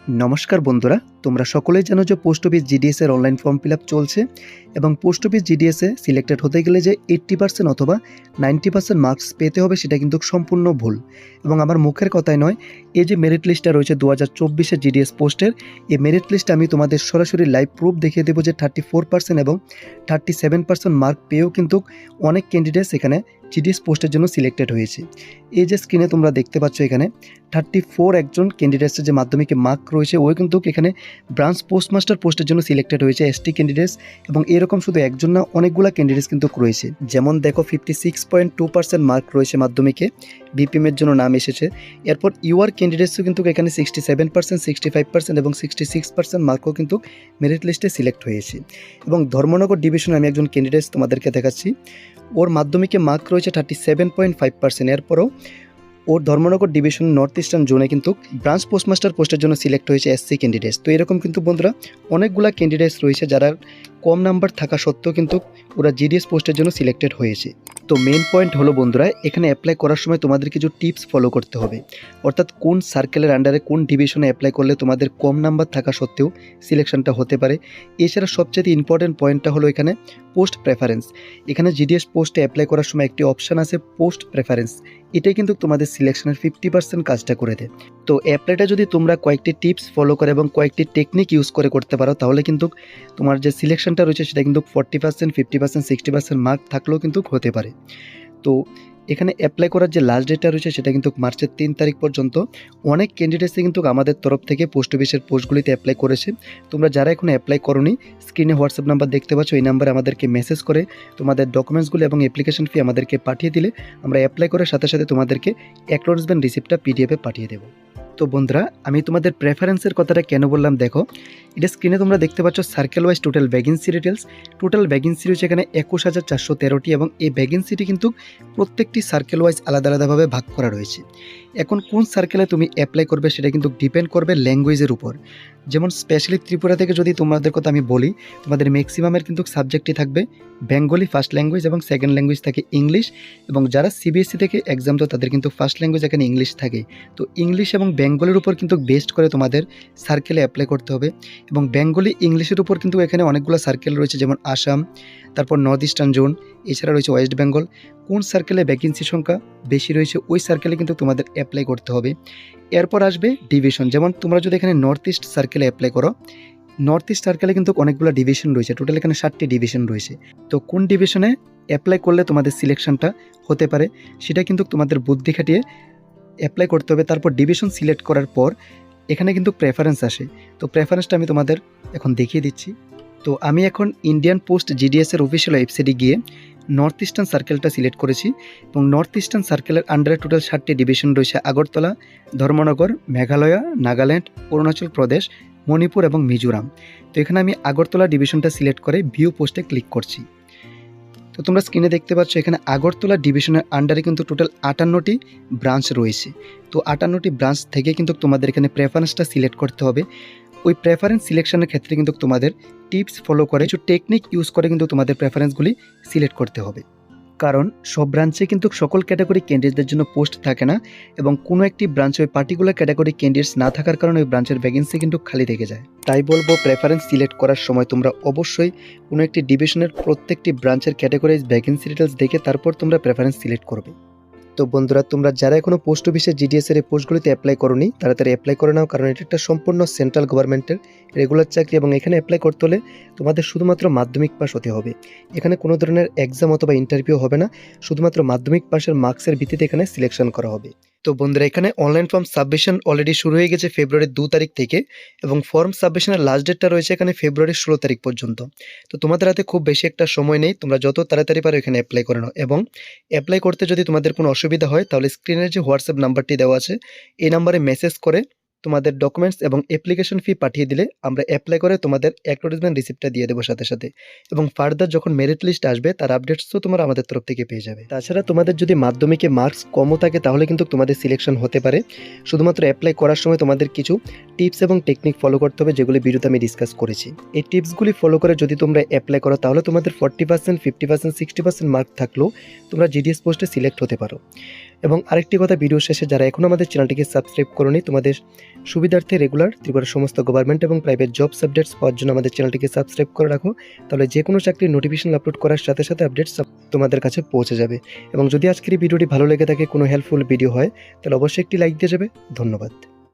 নমস্কার বন্ধুরা, তোমরা সকলেই জানো যে পোস্ট অফিস জিডিএস এর অনলাইন ফর্ম ফিল আপ চলছে এবং পোস্ট অফিস জিডিএস এ সিলেক্টেড হতে গেলে যে 80% অথবা 90% মার্কস পেতে হবে সেটা কিন্তু সম্পূর্ণ ভুল। এবং আমার মুখের কথাই নয়, এই যে মেরিট লিস্টটা রয়েছে 2024 জিডিএস পোস্টের, এই মেরিট লিস্টে আমি তোমাদের সরাসরি লাইভ প্রুফ দেখিয়ে দেবো যে 34% এবং 37% মার্ক পেয়েও কিন্তু অনেক ক্যান্ডিডেটস এখানে জিডিএস পোস্টের জন্য সিলেক্টেড হয়েছে। এই যে স্ক্রিনে তোমরা দেখতে পাচ্ছ এখানে 34 একজন ক্যান্ডিডেটসের যে মাধ্যমিকে মার্ক রয়েছে ওই কিন্তু এখানে ব্রাঞ্চ পোস্টমাস্টার পোস্টের জন্য সিলেক্টেড হয়েছে এসটি ক্যান্ডিডেটস। এবং এরকম শুধু একজন না, অনেকগুলো ক্যান্ডিডেটস কিন্তু রয়েছে। যেমন দেখো 56.2% মার্ক রয়েছে মাধ্যমিকে, বিপিএম এর জন্য নাম এসেছে। এরপর ইউআর ক্যান্ডিডেটসও কিন্তু এখানে 67%, 65% এবং 66% মার্কও কিন্তু মেরিট লিস্টে সিলেক্ট হয়েছে। এবং ধর্মনগর ডিভিশনে আমি একজন ক্যান্ডিডেটস তোমাদেরকে দেখাচ্ছি, ওর মাধ্যমিকে মার্ক রয়েছে 37.5%। এরপরও ওর ধর্মনগর ডিভিশন নর্থ ইস্টার্ন জোনে কিন্তু ব্রাঞ্চ পোস্টমাস্টার পোস্টের জন্য সিলেক্ট হয়েছে এসসি ক্যান্ডিডেটস। তো এরকম কিন্তু বন্ধুরা অনেকগুলো ক্যান্ডিডেটস রয়েছে যারা কম নাম্বার থাকা সত্ত্বেও কিন্তু ওরা জিডিএস পোস্টের জন্য সিলেক্টেড হয়েছে। তো মেন পয়েন্ট হলো বন্ধুরা, এখানে অ্যাপ্লাই করার সময় তোমাদের কিছু টিপস ফলো করতে হবে। অর্থাৎ কোন সার্কেলের আন্ডারে কোন ডিভিশনে অ্যাপ্লাই করলে তোমাদের কম নাম্বার থাকা সত্ত্বেও সিলেকশনটা হতে পারে। এছাড়া সবচেয়ে ইম্পর্টেন্ট পয়েন্টটা হলো এখানে পোস্ট প্রেফারেন্স। এখানে জিডিএস পোস্টে অ্যাপ্লাই করার সময় একটি অপশান আছে পোস্ট প্রেফারেন্স, এটাই কিন্তু তোমাদের সিলেকশনের 50% কাজটা করে দেয়। তো অ্যাপ্লাইটা যদি তোমরা কয়েকটি টিপস ফলো করে এবং কয়েকটি টেকনিক ইউজ করে করতে পারো তাহলে কিন্তু তোমার যে সিলেকশনটা রয়েছে সেটা কিন্তু 40%, 50%, 60% মার্ক থাকলেও কিন্তু হতে পারে। তো এখানে অ্যাপ্লাই করার যে লাস্ট ডেটটা রয়েছে সেটা কিন্তু মার্চের 3 তারিখ পর্যন্ত। অনেক ক্যান্ডিডেটসই কিন্তু আমাদের তরফ থেকে পোস্ট অফিসের পোস্টগুলিতে অ্যাপ্লাই করেছে। তোমরা যারা এখনো অ্যাপ্লাই করোনি, স্ক্রিনে হোয়াটসঅ্যাপ নাম্বার দেখতে পাচ্ছ, এই নাম্বারে আমাদেরকে মেসেজ করে তোমাদের ডকুমেন্টসগুলো এবং অ্যাপ্লিকেশন ফি আমাদেরকে পাঠিয়ে দিলে আমরা অ্যাপ্লাই করার সাথে সাথে তোমাদেরকে অ্যাকনোলেজমেন্ট রিসিপ্টটা পিডিএফে পাঠিয়ে দেবো। তো বন্ধুরা, আমি তোমাদের প্রেফারেন্সের কথাটা কেন বললাম দেখো, এটা স্ক্রিনে তোমরা দেখতে পাচ্ছ circle wise total vacancy details. Total vacancy রয়েছে এখানে 21,413টি এবং এই ভ্যাকেন্সিটি কিন্তু প্রত্যেকটি সার্কেল ওয়াইজ আলাদা আলাদাভাবে ভাগ করা রয়েছে। এখন কোন সার্কেলে তুমি অ্যাপ্লাই করবে সেটা কিন্তু ডিপেন্ড করবে ল্যাঙ্গুয়েজের উপর। যেমন স্পেশালি ত্রিপুরা থেকে যদি তোমাদের কথা আমি বলি, তোমাদের ম্যাক্সিমামের কিন্তু সাবজেক্টই থাকবে বেঙ্গলি ফার্স্ট ল্যাঙ্গুয়েজ এবং সেকেন্ড ল্যাঙ্গুয়েজ থাকে ইংলিশ। এবং যারা সিবিএসসি থেকে এক্সাম তো তাদের কিন্তু ফার্স্ট ল্যাঙ্গুয়েজ এখানে ইংলিশ থাকে। তো ইংলিশ এবং বেঙ্গলির উপর কিন্তু বেস্ট করে তোমাদের সার্কেলে অ্যাপ্লাই করতে হবে। এবং বেঙ্গলি ইংলিশের উপর কিন্তু এখানে অনেকগুলো সার্কেল রয়েছে, যেমন আসাম, তারপর নর্থ ইস্টার্ন জোন, এছাড়া রয়েছে ওয়েস্ট বেঙ্গল। কোন সার্কেলে ভ্যাকেন্সি সংখ্যা বেশি রয়েছে ওই সার্কেলে কিন্তু তোমাদের অ্যাপ্লাই করতে হবে। এরপর আসবে ডিভিশন। যেমন তোমরা যদি এখানে নর্থ ইস্ট সার্কেলে অ্যাপ্লাই করো, নর্থ ইস্ট সার্কেলে কিন্তু অনেকগুলো ডিভিশন রয়েছে, টোটাল এখানে 7টি ডিভিশন রয়েছে। তো কোন ডিভিশনে অ্যাপ্লাই করলে তোমাদের সিলেকশনটা হতে পারে সেটা কিন্তু তোমাদের বুদ্ধি খাটিয়ে অ্যাপ্লাই করতে হবে। তারপর ডিভিশন সিলেক্ট করার পর এখানে কিন্তু প্রেফারেন্স আসে। তো প্রেফারেন্সটা আমি তোমাদের এখন দেখিয়ে দিচ্ছি। তো আমি এখন ইন্ডিয়ান পোস্ট জিডিএসের অফিসিয়াল ওয়েবসাইটে গিয়ে নর্থ ইস্টার্ন সার্কেলটা সিলেক্ট করেছি এবং নর্থ ইস্টার্ন সার্কেলের আন্ডারে টোটাল 7টি ডিভিশন রয়েছে: আগরতলা, ধর্মনগর, মেঘালয়, নাগাল্যান্ড, অরুণাচল প্রদেশ, মণিপুর এবং মিজোরাম। তো এখানে আমি আগরতলা ডিভিশনটা সিলেক্ট করে ভিউ পোস্টে ক্লিক করছি। তো তোমরা স্ক্রিনে দেখতে পাচ্ছ এখানে আগরতলা ডিভিশনের আন্ডারে কিন্তু টোটাল 58টি ব্রাঞ্চ রয়েছে। তো 58টি ব্রাঞ্চ থেকে কিন্তু তোমাদের এখানে প্রেফারেন্সটা সিলেক্ট করতে হবে। ওই প্রেফারেন্স সিলেকশনের ক্ষেত্রে কিন্তু তোমাদের টিপস ফলো করে কিছু টেকনিক ইউজ করে কিন্তু তোমাদের প্রেফারেন্সগুলি সিলেক্ট করতে হবে। কারণ সব ব্রাঞ্চে কিন্তু সকল ক্যাটাগরি ক্যান্ডিডেটদের জন্য পোস্ট থাকে না এবং কোনো একটি ব্রাঞ্চে ওই পার্টিকুলার ক্যাটাগরি ক্যান্ডিডেটস না থাকার কারণে ওই ব্রাঞ্চের ভ্যাকেন্সি কিন্তু খালি থেকে যায়। তাই বলবো প্রেফারেন্স সিলেক্ট করার সময় তোমরা অবশ্যই কোনো একটি ডিভিশনের প্রত্যেকটি ব্রাঞ্চের ক্যাটাগরি ভ্যাকেন্সি ডিটেলস দেখে তারপর তোমরা প্রেফারেন্স সিলেক্ট করবে। তো বন্ধুরা, তোমরা যারা এখনো পোস্ট অফিসে জিডিএস এর এই পোস্টগুলিতে অ্যাপ্লাই করোনি তাড়াতাড়ি অ্যাপ্লাই করে নাও, কারণ এটা একটা সম্পূর্ণ সেন্ট্রাল গভর্নমেন্টের রেগুলার চাকরি এবং এখানে অ্যাপ্লাই করতে হলে তোমাদের শুধুমাত্র মাধ্যমিক পাস হতে হবে। এখানে কোনো ধরনের এক্সাম অথবা ইন্টারভিউ হবে না, শুধুমাত্র মাধ্যমিক পাসের মার্কসের ভিত্তিতে এখানে সিলেকশন করা হবে। তো বন্ধুরা, এখানে অনলাইন ফর্ম সাবমিশন অলরেডি শুরু হয়ে গেছে ফেব্রুয়ারির 2 তারিখ থেকে এবং ফর্ম সাবমিশনের লাস্ট ডেটটা রয়েছে এখানে ফেব্রুয়ারির 16 তারিখ পর্যন্ত। তো তোমাদের হাতে খুব বেশি একটা সময় নেই, তোমরা যত তাড়াতাড়ি পারো এখানে অ্যাপ্লাই করে নাও। এবং অ্যাপ্লাই করতে যদি তোমাদের কোনো অসুবিধা হয় তাহলে স্ক্রিনের যে হোয়াটসঅ্যাপ নাম্বারটি দেওয়া আছে এই নাম্বারে মেসেজ করে তোমাদের ডকুমেন্টস এবং অ্যাপ্লিকেশন ফি পাঠিয়ে দিলে আমরা অ্যাপ্লাই করে তোমাদের অ্যাকনোলেজমেন্ট রিসিপ্টটা দিয়ে দেবো সাথে সাথে। এবং ফার্দার যখন মেরিট লিস্ট আসবে তার আপডেটসও তোমরা আমাদের তরফ থেকে পেয়ে যাবে। তাছাড়া তোমাদের যদি মাধ্যমিকে মার্কস কমও থাকে তাহলে কিন্তু তোমাদের সিলেকশন হতে পারে। শুধুমাত্র অ্যাপ্লাই করার সময় তোমাদের কিছু টিপস এবং টেকনিক ফলো করতে হবে যেগুলি ভিডিওতে আমি ডিসকাস করেছি। এই টিপসগুলি ফলো করে যদি তোমরা অ্যাপ্লাই করো তাহলে তোমাদের 40%, 50%, 60% মার্ক থাকলেও তোমরা জিডিএস পোস্টে সিলেক্ট হতে পারো। এবং আরেকটি কথা, ভিডিও শেষে যারা এখনও আমাদের চ্যানেলটিকে সাবস্ক্রাইব করোনি, তোমাদের সুবিধার্থে রেগুলার ত্রিপুরার সমস্ত গভর্নমেন্ট এবং প্রাইভেট জবস আপডেটস পাওয়ার জন্য আমাদের চ্যানেলটিকে সাবস্ক্রাইব করে রাখো। তাহলে যে কোনো চাকরির নোটিফিকেশন আপলোড করার সাথে সাথে আপডেটস তোমাদের কাছে পৌঁছে যাবে। এবং যদি আজকের এই ভিডিওটি ভালো লেগে থাকে, কোনো হেল্পফুল ভিডিও হয়, তাহলে অবশ্যই একটি লাইক দিয়ে যাবে। ধন্যবাদ।